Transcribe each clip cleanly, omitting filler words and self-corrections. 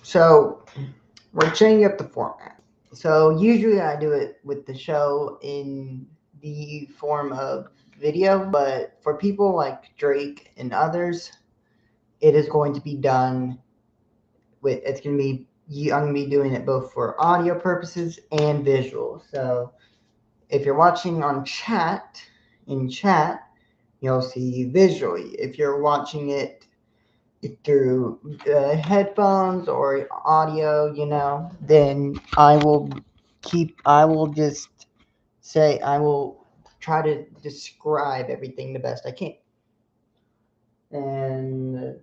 So we're changing up the format. So usually I do it with the show in the form of video, but for people like Drake and others, it is going to be done with. It's going to be. I'm going to be doing it both for audio purposes and visual. So if you're watching on chat, you'll see visually. If you're watching it through headphones or audio, then I will just say, I will try to describe everything the best I can. And,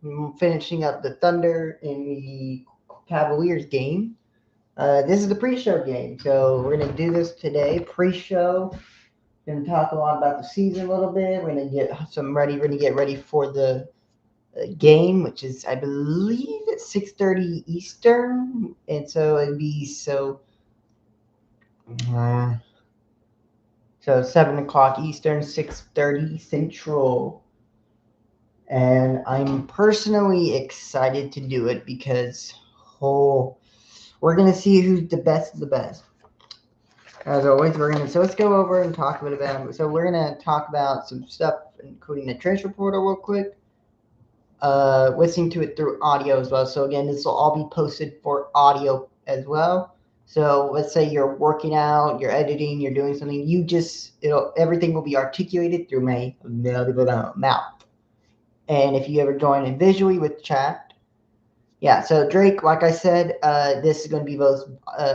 I'm finishing up the Thunder in the Cavaliers game. This is the pre-show game, so we're gonna do this today. Pre-show, gonna talk a lot about the season a little bit. We're gonna get some ready. We're gonna get ready for the game, which is, I believe, at 6:30 Eastern, and so it'd be uh, 7 o'clock Eastern, 6:30 Central. And I'm personally excited to do it because, we're gonna see who's the best of the best. As always, let's go over and talk a bit about. So we're gonna talk about some stuff, including the transfer portal, real quick. Listening to it through audio as well. So again, this will all be posted for audio as well. So let's say you're working out, you're editing, you're doing something. Everything will be articulated through my mouth. And if you ever join in visually with chat, yeah. So Drake, like I said, this is going to be both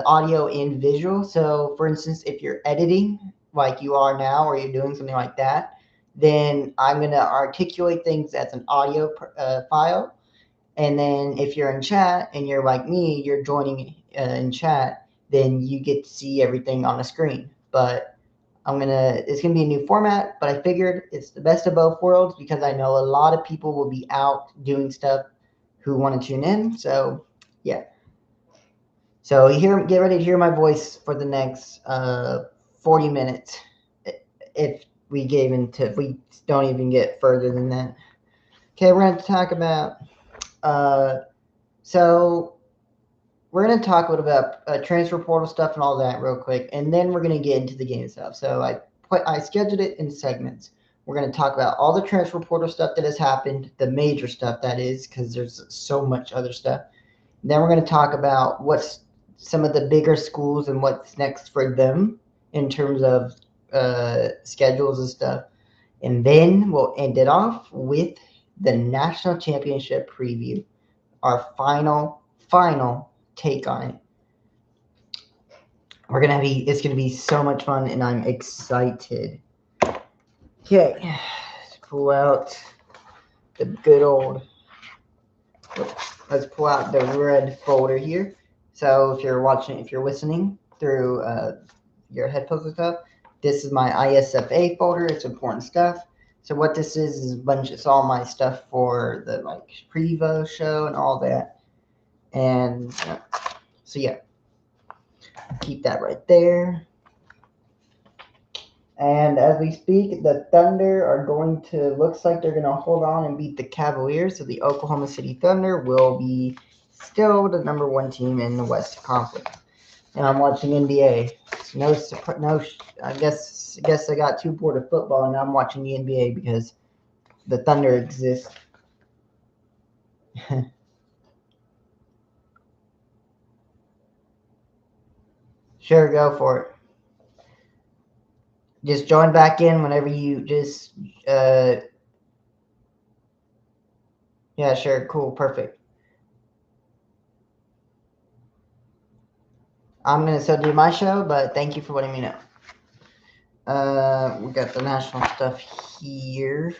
audio and visual. So for instance, if you're editing like you are now, or you're doing something like that, then I'm going to articulate things as an audio file. And then if you're in chat and you're like me, you're joining in chat, then you get to see everything on the screen. But it's gonna be a new format, but I figured it's the best of both worlds because I know a lot of people will be out doing stuff who want to tune in. So yeah. So get ready to hear my voice for the next 40 minutes. If if we don't even get further than that. Okay, we're going to talk about so we're going to talk a little about transfer portal stuff and all that real quick, and then we're going to get into the game stuff. So I scheduled it in segments. We're going to talk about all the transfer portal stuff that has happened, the major stuff that is, because there's so much other stuff. And then we're going to talk about what's some of the bigger schools and what's next for them in terms of schedules and stuff. And then we'll end it off with the national championship preview, our final take on it. It's gonna be so much fun, and I'm excited. Okay, let's pull out the good old. Let's pull out the red folder here. So if you're listening through your headphones and stuff, this is my ISFA folder. It's important stuff. So what this is it's all my stuff for the Prevo show and all that. And so yeah, keep that right there. And as we speak, the Thunder looks like they're going to hold on and beat the Cavaliers. So the Oklahoma City Thunder will be still the number one team in the West Conference. And I'm watching NBA. I guess I got too bored of football, and I'm watching the NBA because the Thunder exists. Sure, go for it. Just join back in whenever you just. Yeah, sure, cool, perfect. I'm gonna still do my show, but thank you for letting me know. We got the national stuff here.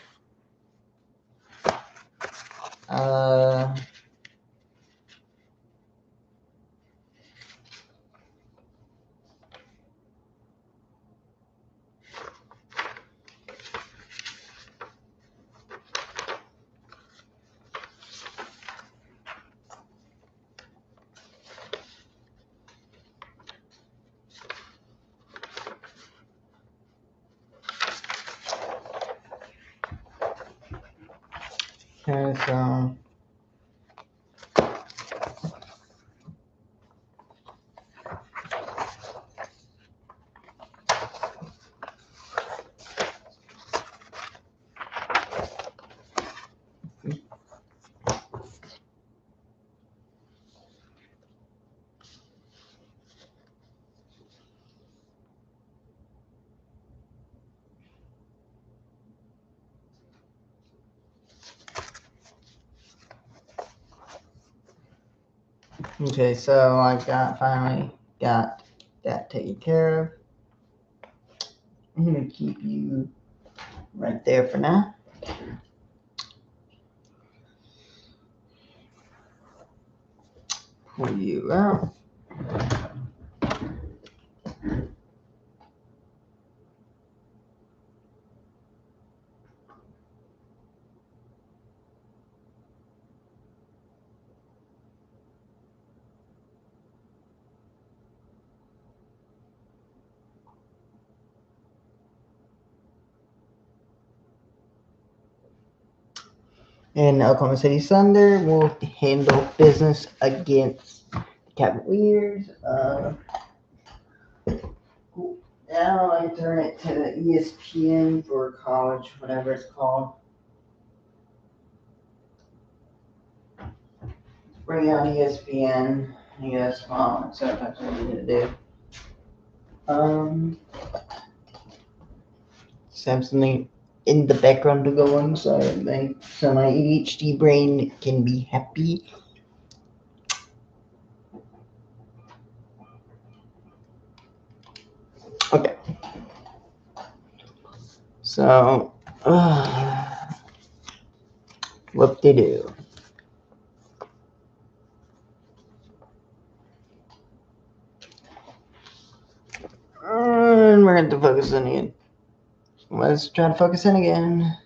Okay, so Okay, so I finally got that taken care of. I'm gonna keep you right there for now. Pull you out. And Oklahoma City Thunder will handle business against the Cavaliers. Now I turn it to ESPN for college, whatever it's called. Bring out ESPN. I guess, well, so that's what I'm gonna do. Just have something in the background to go on, so my ADHD brain can be happy. Okay. So, whoop-de-doo. And we're going to focus in again. Let's try to focus in again.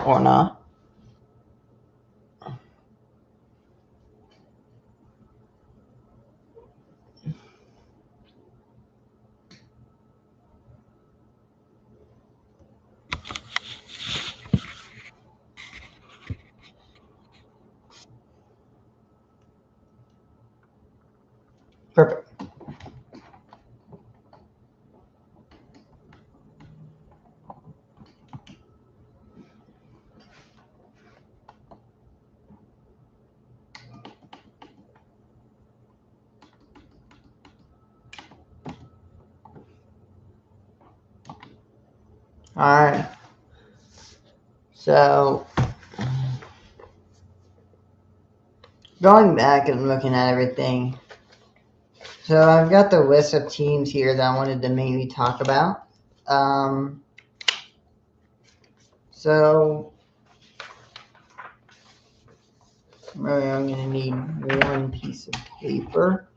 Or not. Perfect. Alright. So, going back and looking at everything. So, I've got the list of teams here that I wanted to mainly talk about. So, really, I'm going to need one piece of paper.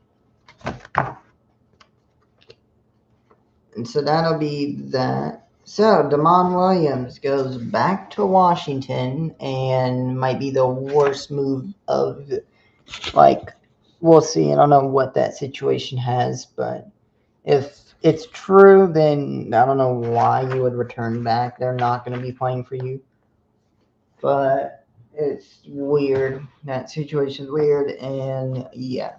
And so that'll be that. So, Damon Williams goes back to Washington and might be the worst move of, we'll see. I don't know what that situation has, but if it's true, then I don't know why you would return back. They're not going to be playing for you. But it's weird. That situation's weird, and yeah.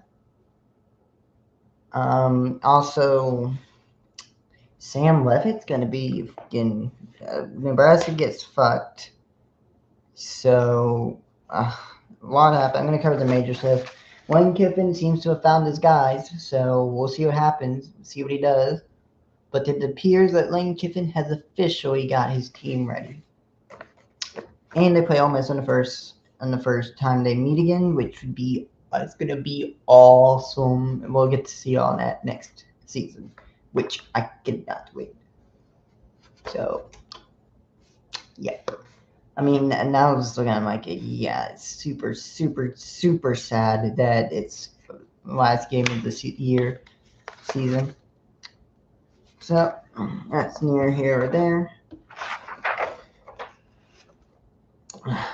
Also, Sam Levitt's going to be fucking. Nebraska gets fucked. So, a lot happened. I'm going to cover the major stuff. Lane Kiffin seems to have found his guys, so we'll see what happens, see what he does. But it appears that Lane Kiffin has officially got his team ready. And they play Ole Miss on the first time they meet again, which would be it's gonna be awesome. And we'll get to see all that next season, which I cannot wait. So yeah. I mean, now I'm just looking at it like, yeah, it's super, super, super sad that it's last game of the season. So that's near here or there.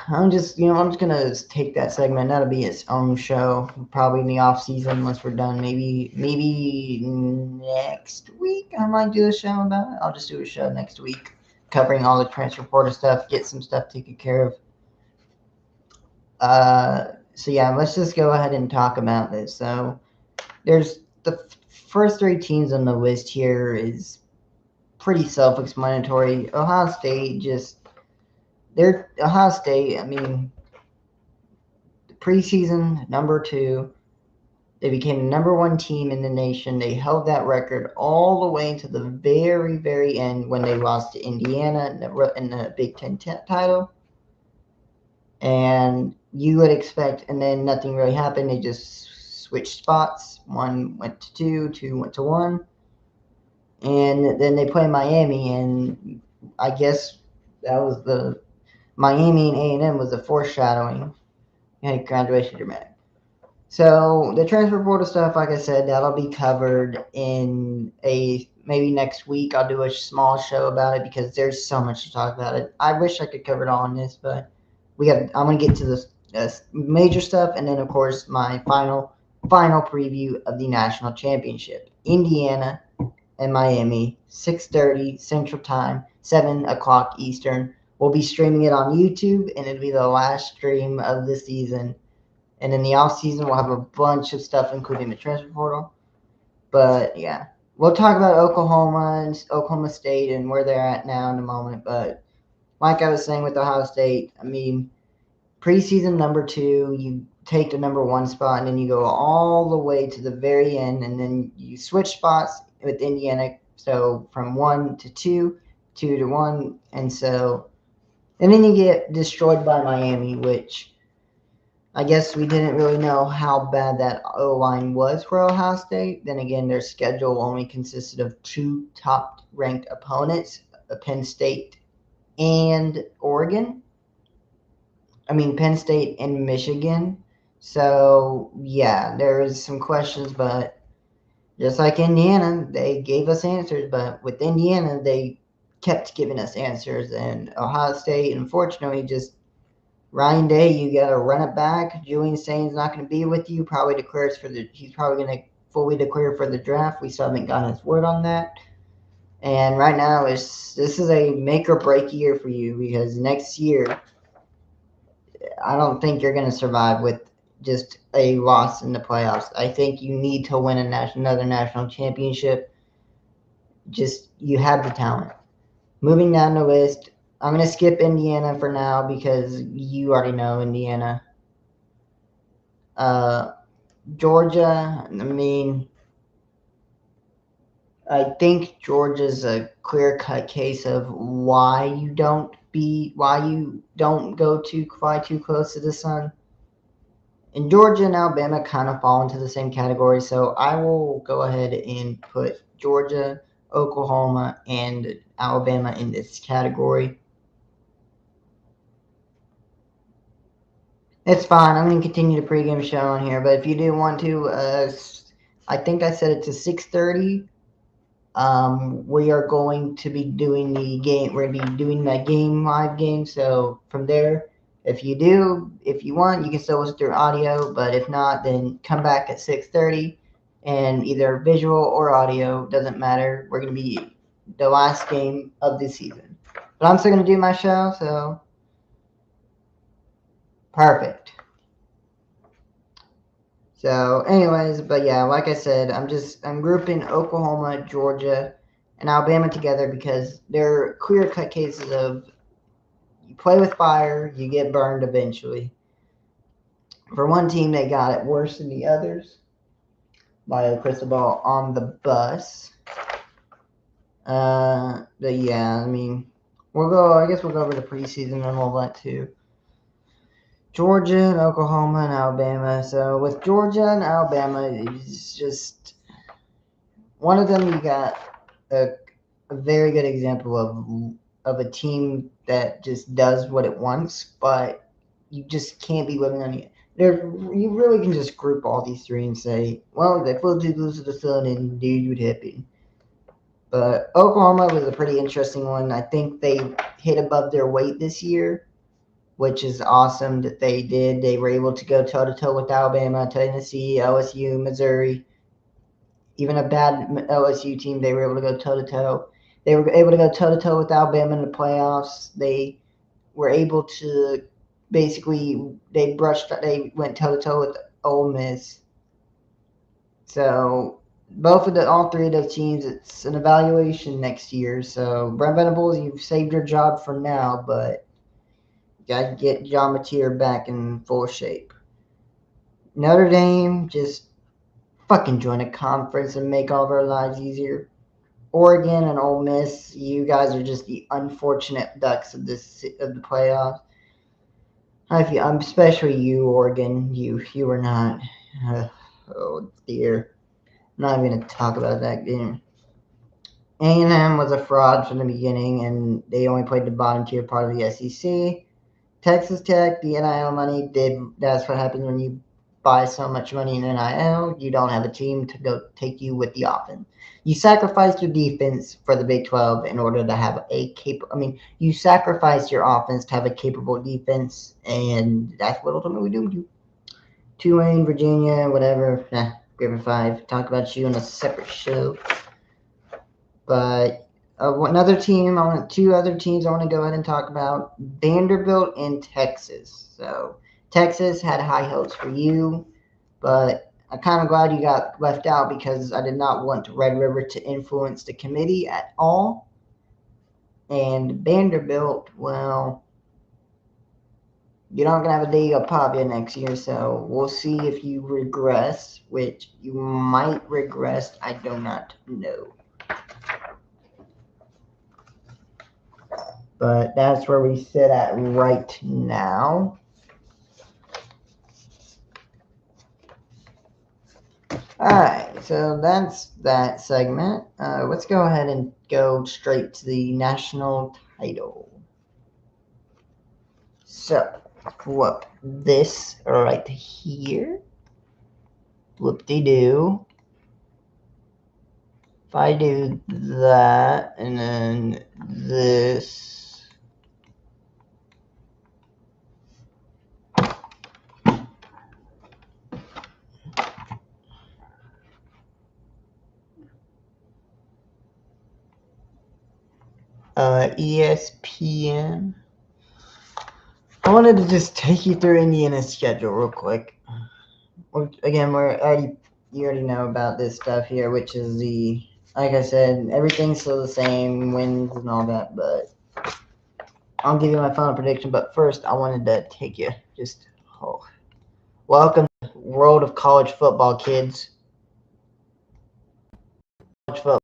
I'm just gonna take that segment. That'll be its own show, probably in the off season once we're done. Maybe next week I might do a show about it. I'll just do a show next week, covering all the transfer portal stuff, get some stuff taken care of. So yeah, let's just go ahead and talk about this. So there's the first three teams on the list here is pretty self-explanatory. Ohio State, I mean, preseason number 2, They became the number one team in the nation. They held that record all the way to the very, very end when they lost to Indiana in the Big Ten title. And you would expect, and then nothing really happened. They just switched spots. One went to two went to one. And then they play Miami, and I guess that was the Miami and A&M was a foreshadowing. And graduation dramatic. So the transfer portal stuff, like I said, that'll be covered in maybe next week. I'll do a small show about it because there's so much to talk about it. I wish I could cover it all in this, but I'm gonna get to the major stuff, and then of course my final preview of the national championship. Indiana and Miami, 6:30 Central Time, 7 o'clock Eastern. We'll be streaming it on YouTube, and it'll be the last stream of the season. And in the off season, we'll have a bunch of stuff, including the transfer portal. But yeah, we'll talk about Oklahoma and Oklahoma State and where they're at now in a moment. But like I was saying with Ohio State, I mean, preseason number 2, you take the number 1 spot, and then you go all the way to the very end, and then you switch spots with Indiana. So from 1 to 2, 2 to 1, and then you get destroyed by Miami, which I guess we didn't really know how bad that O-line was for Ohio State. Then again, their schedule only consisted of 2 top-ranked opponents, Penn State and Oregon. I mean, Penn State and Michigan. So, yeah, there is some questions, but just like Indiana, they gave us answers. But with Indiana, they kept giving us answers. And Ohio State, unfortunately, just Ryan Day, you got to run it back. Julian Sain's not going to be with you. He's probably going to fully declare for the draft. We still haven't gotten his word on that. And right now, this is a make or break year for you because next year, I don't think you're going to survive with just a loss in the playoffs. I think you need to win another national championship. Just you have the talent. Moving down the list, I'm going to skip Indiana for now because you already know Indiana. Georgia, I mean, I think Georgia's a clear-cut case of why you don't fly too close to the sun. And Georgia and Alabama kind of fall into the same category, so I will go ahead and put Georgia, Oklahoma, and Alabama in this category. It's fine. I'm going to continue the pregame show on here, but if you do want to, I think I set it to 6:30. We are going to be doing the game. We're going to be doing that live game. So from there, if you want, you can still listen through audio. But if not, then come back at 6:30, and either visual or audio doesn't matter. We're going to be the last game of the season. But I'm still going to do my show. So perfect. So, anyways, but yeah, like I said, I'm grouping Oklahoma, Georgia, and Alabama together because they're clear-cut cases of you play with fire, you get burned eventually. For one team, they got it worse than the others by a crystal ball on the bus. But yeah, I mean, I guess we'll go over the preseason and all that too. Georgia and Oklahoma and Alabama. So with Georgia and Alabama, it's just one of them. You got a very good example of a team that just does what it wants, but you just can't be living on it. You really can just group all these three and say, well, they flew too close to the sun and dude would happen. But Oklahoma was a pretty interesting one. I think they hit above their weight this year, which is awesome that they did. They were able to go toe-to-toe with Alabama, Tennessee, LSU, Missouri. Even a bad LSU team, they were able to go toe-to-toe. They were able to go toe-to-toe with Alabama in the playoffs. They were able to they went toe-to-toe with Ole Miss. So all three of those teams, it's an evaluation next year. So Brent Venables, you've saved your job for now, but you got to get John Mateer back in full shape. Notre Dame, just fucking join a conference and make all of our lives easier. Oregon and Ole Miss, you guys are just the unfortunate ducks of the playoffs. I feel, especially you, Oregon. You were not. Oh dear, I'm not even gonna talk about that game. A&M was a fraud from the beginning, and they only played the bottom tier part of the SEC. Texas Tech, the NIL money that's what happens when you buy so much money in NIL. You don't have a team to go take you with the offense. You sacrificed your defense for the Big 12 in order to have you sacrificed your offense to have a capable defense, and that's what ultimately we do. Tulane, Virginia, whatever. Griffin 5. Talk about you on a separate show. But two other teams I want to go ahead and talk about. Vanderbilt and Texas. So Texas had high hopes for you, but I'm kind of glad you got left out because I did not want Red River to influence the committee at all. And Vanderbilt, well, you're not going to have a Liga Pavia next year, so we'll see if you regress, which you might regress. I do not know. But that's where we sit at right now. Alright, so that's that segment. Let's go ahead and go straight to the national title. So, whoop, this right here. Whoop-de-doo. If I do that, and then this. ESPN. I wanted to just take you through Indiana's schedule real quick. Again, you already know about this stuff here, which is like I said, everything's still the same, wins and all that, but I'll give you my final prediction. But first, I wanted to take you welcome to the world of college football, kids. College football.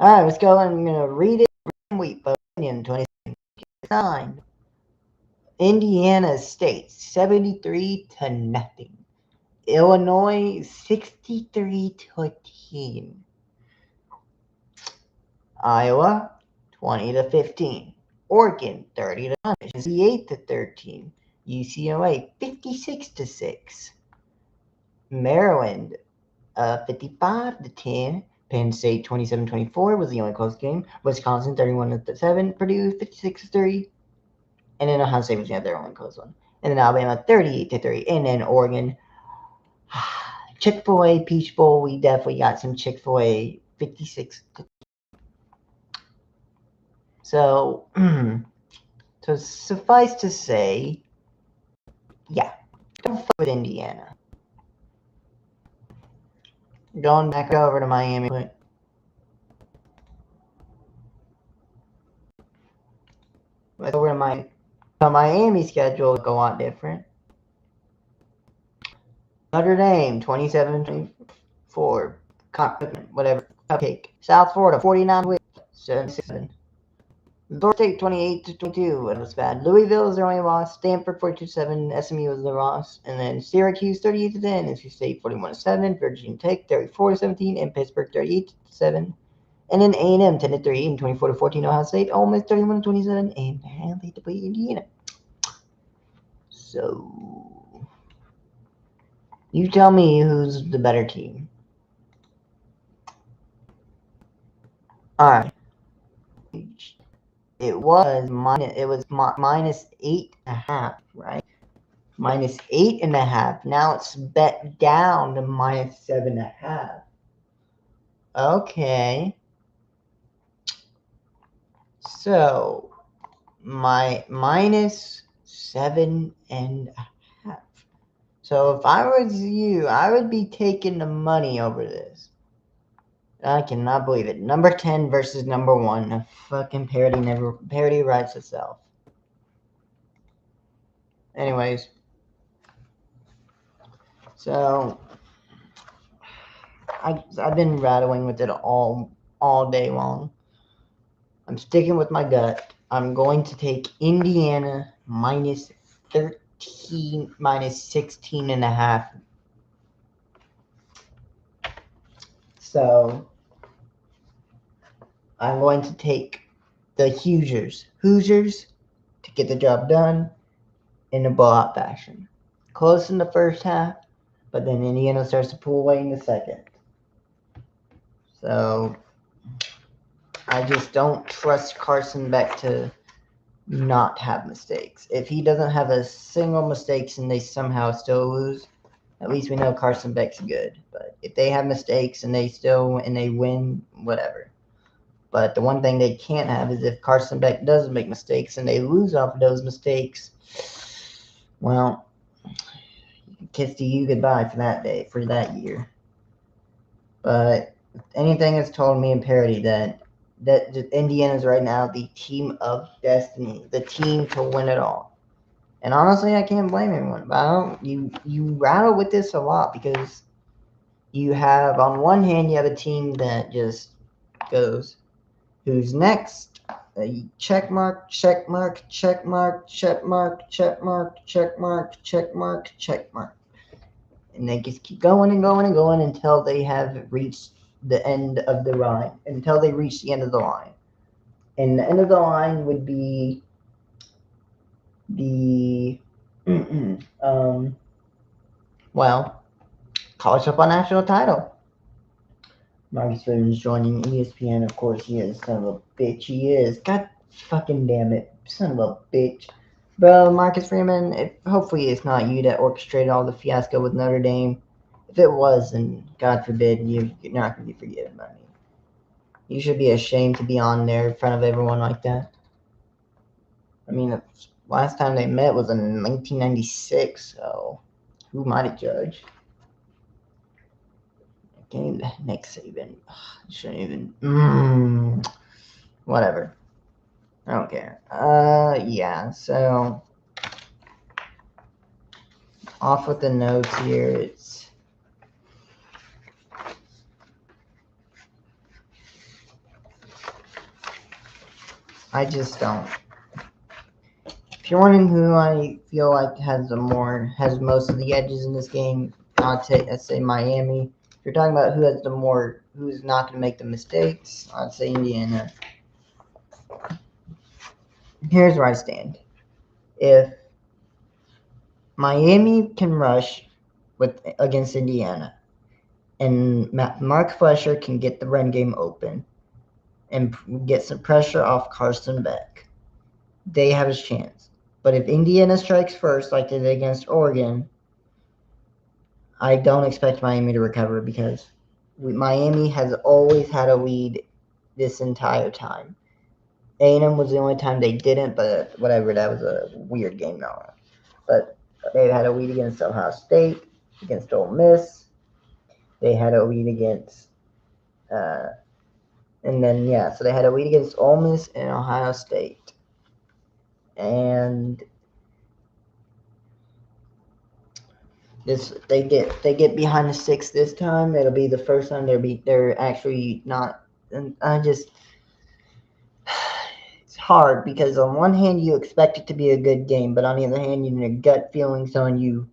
All right, let's go. I'm going to read it from week, but in 2009, Indiana State 73-0. Illinois 63-10. Iowa 20-15. Oregon 30-9. 58-13. UCLA 56-6. Maryland 55-10. Penn State 27-24 was the only close game. Wisconsin 31-7. Purdue 56-3. And then Ohio State was their only close one. And then Alabama 38-3. And then Oregon. Chick-fil-A Peach Bowl. We definitely got some Chick-fil-A 56. So suffice to say, yeah, don't fuck with Indiana. Going back over to Miami. Let's go over to Miami schedule look a lot different. Notre Dame 27-24. Whatever. Cupcake. South Florida 49-7. Florida State 28-22. It was bad. Louisville is their only loss. Stanford 42-7. SMU was the loss. And then Syracuse 38-10. NC State 41-7. Virginia Tech 34-17. And Pittsburgh 38-7. And then A&M 10-3 and 24-14. Ohio State. Ole Miss 31-27. And man, they had to play Indiana. So you tell me who's the better team. All right. It was minus 8.5, right? Minus 8.5. Now it's bet down to minus 7.5. Okay. So my minus 7.5. So if I was you, I would be taking the money over this. I cannot believe it. Number 10 versus number 1. A fucking parody writes itself. Anyways. So I've been rattling with it all day long. I'm sticking with my gut. I'm going to take Indiana minus 13, minus 16 and a half. So I'm going to take the Hoosiers to get the job done in a blowout fashion. Close in the first half, but then Indiana starts to pull away in the second. So I just don't trust Carson Beck to not have mistakes. If he doesn't have a single mistakes and they somehow still lose, at least we know Carson Beck's good. But if they have mistakes and they win, whatever. But the one thing they can't have is if Carson Beck does make mistakes and they lose off of those mistakes, well, kiss to you goodbye for that day, for that year. But anything has told me in parody that Indiana's right now the team of destiny, the team to win it all. And honestly, I can't blame anyone. But you rattle with this a lot because you have on one hand you have a team that just goes, who's next? Check mark, check mark, check mark, check mark, check mark, check mark, check mark, check mark. And they just keep going and going and going until they have reached the end of the line, until they reach the end of the line. And the end of the line would be the, well, college football national title. Marcus Freeman's joining ESPN, of course he is. Son of a bitch, he is. God fucking damn it. Son of a bitch. Bro, Marcus Freeman, hopefully it's not you that orchestrated all the fiasco with Notre Dame. If it was, then God forbid, you're not going to be forgiven by me. You should be ashamed to be on there in front of everyone like that. I mean, the last time they met was in 1996, so who might have judged? Game Nick Saban. Shouldn't even. Whatever. I don't care. Yeah, so off with the notes here. I just don't. If you're wondering who I feel like has most of the edges in this game, I'd say Miami. If you're talking about who's not going to make the mistakes, I'd say Indiana. Here's where I stand. If Miami can rush against Indiana, and Mark Fletcher can get the run game open and get some pressure off Carson Beck, they have a chance. But if Indiana strikes first, like they did against Oregon, I don't expect Miami to recover because Miami has always had a lead this entire time. A&M was the only time they didn't, but whatever, that was a weird game now. But they had a lead against Ohio State, against Ole Miss. They had a lead against, so they had a lead against Ole Miss and Ohio State. And they get behind the six this time. It'll be the first time they're actually not. And it's hard because on one hand you expect it to be a good game, but on the other hand your gut feelings telling you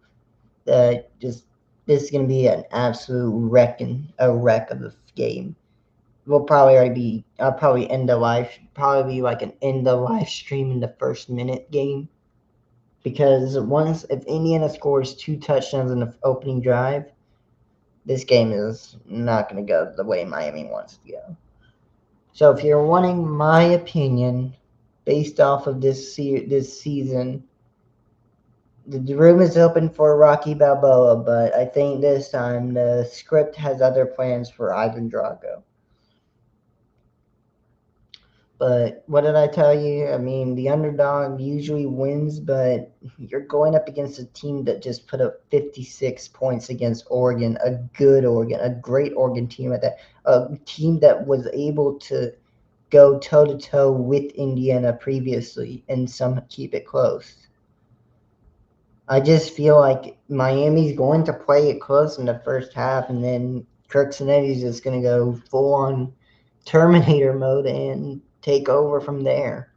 that this is going to be an absolute wreck of the game. I'll probably end the live, probably be like an end the live stream in the first minute game. Because if Indiana scores 2 touchdowns in the opening drive, this game is not going to go the way Miami wants to go. So if you're wanting my opinion based off of this season, the room is open for Rocky Balboa, but I think this time the script has other plans for Ivan Drago. But what did I tell you? I mean, the underdog usually wins, but you're going up against a team that just put up 56 points against Oregon, a great Oregon team at that, a team that was able to go toe-to-toe with Indiana previously and some keep it close. I just feel like Miami's going to play it close in the first half, and then Kirksonetti's just going to go full on Terminator mode and take over from there.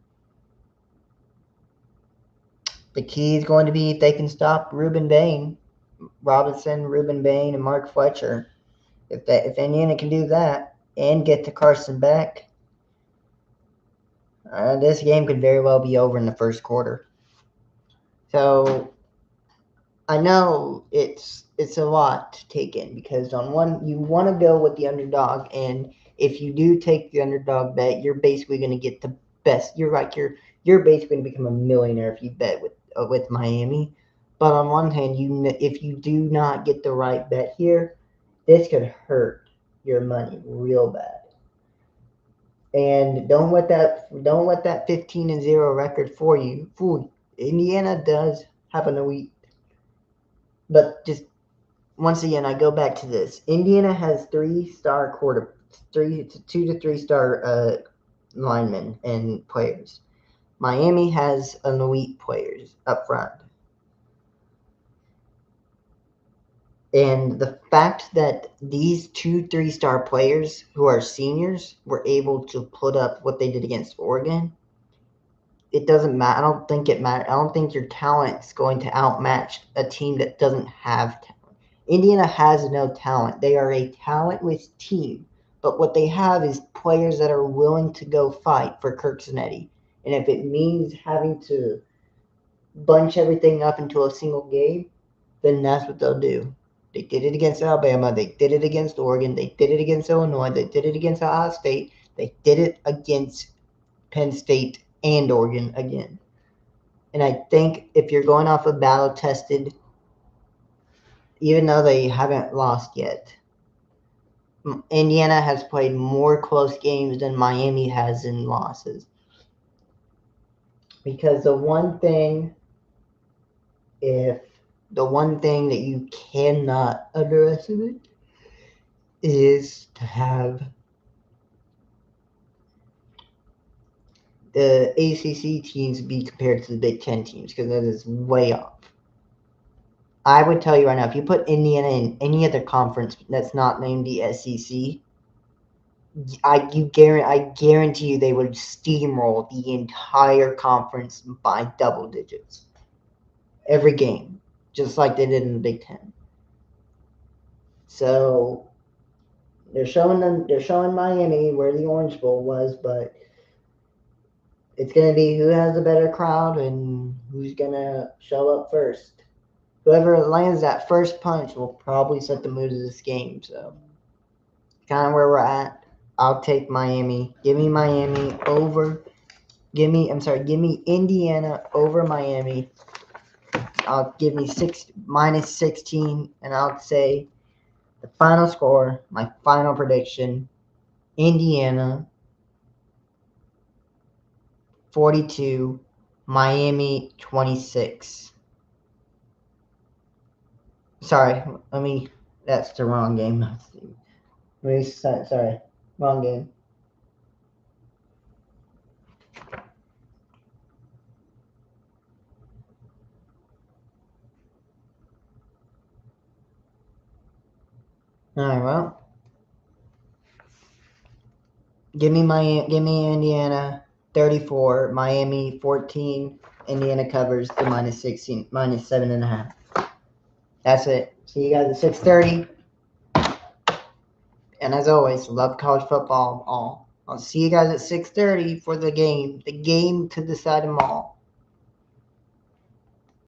The key is going to be if they can stop Robinson, Ruben Bain, and Mark Fletcher. If Indiana can do that and get to Carson Beck, this game could very well be over in the first quarter. So I know it's a lot to take in because on one you want to go with the underdog, and if you do take the underdog bet, you're basically going to get the best. You're basically going to become a millionaire if you bet with Miami. But on one hand, if you do not get the right bet here, this could hurt your money real bad. And don't let that 15-0 record fool you. Indiana does have an elite, but just once again, I go back to this. Indiana has 3-star two to 3-star linemen and players. Miami has an elite players up front. And the fact that these 2 3-star players who are seniors were able to put up what they did against Oregon, it doesn't matter. I don't think it matters. I don't think your talent is going to outmatch a team that doesn't have talent. Indiana has no talent. They are a talentless team. But what they have is players that are willing to go fight for Kirksonetty. And if it means having to bunch everything up into a single game, then that's what they'll do. They did it against Alabama. They did it against Oregon. They did it against Illinois. They did it against Ohio State. They did it against Penn State and Oregon again. And I think if you're going off of battle-tested, even though they haven't lost yet, Indiana has played more close games than Miami has in losses. Because the one thing that you cannot underestimate is to have the ACC teams be compared to the Big Ten teams, because that is way off. I would tell you right now, if you put Indiana in any other conference that's not named the SEC, I guarantee you they would steamroll the entire conference by double digits. Every game, just like they did in the Big Ten. So they're showing Miami where the Orange Bowl was, but it's going to be who has a better crowd and who's going to show up first. Whoever lands that first punch will probably set the mood of this game. So kind of where we're at. I'll take Miami. Give me Miami over. Give me Indiana over Miami. I'll give me minus 16, and I'll say the final score, my final prediction, Indiana 42, Miami 26. Sorry, that's the wrong game. Sorry, wrong game. All right, well, give me Indiana 34, Miami 14. Indiana covers the minus 16, minus 7.5. That's it. See you guys at 6:30. And as always, love college football all. I'll see you guys at 6:30 for the game to decide them all.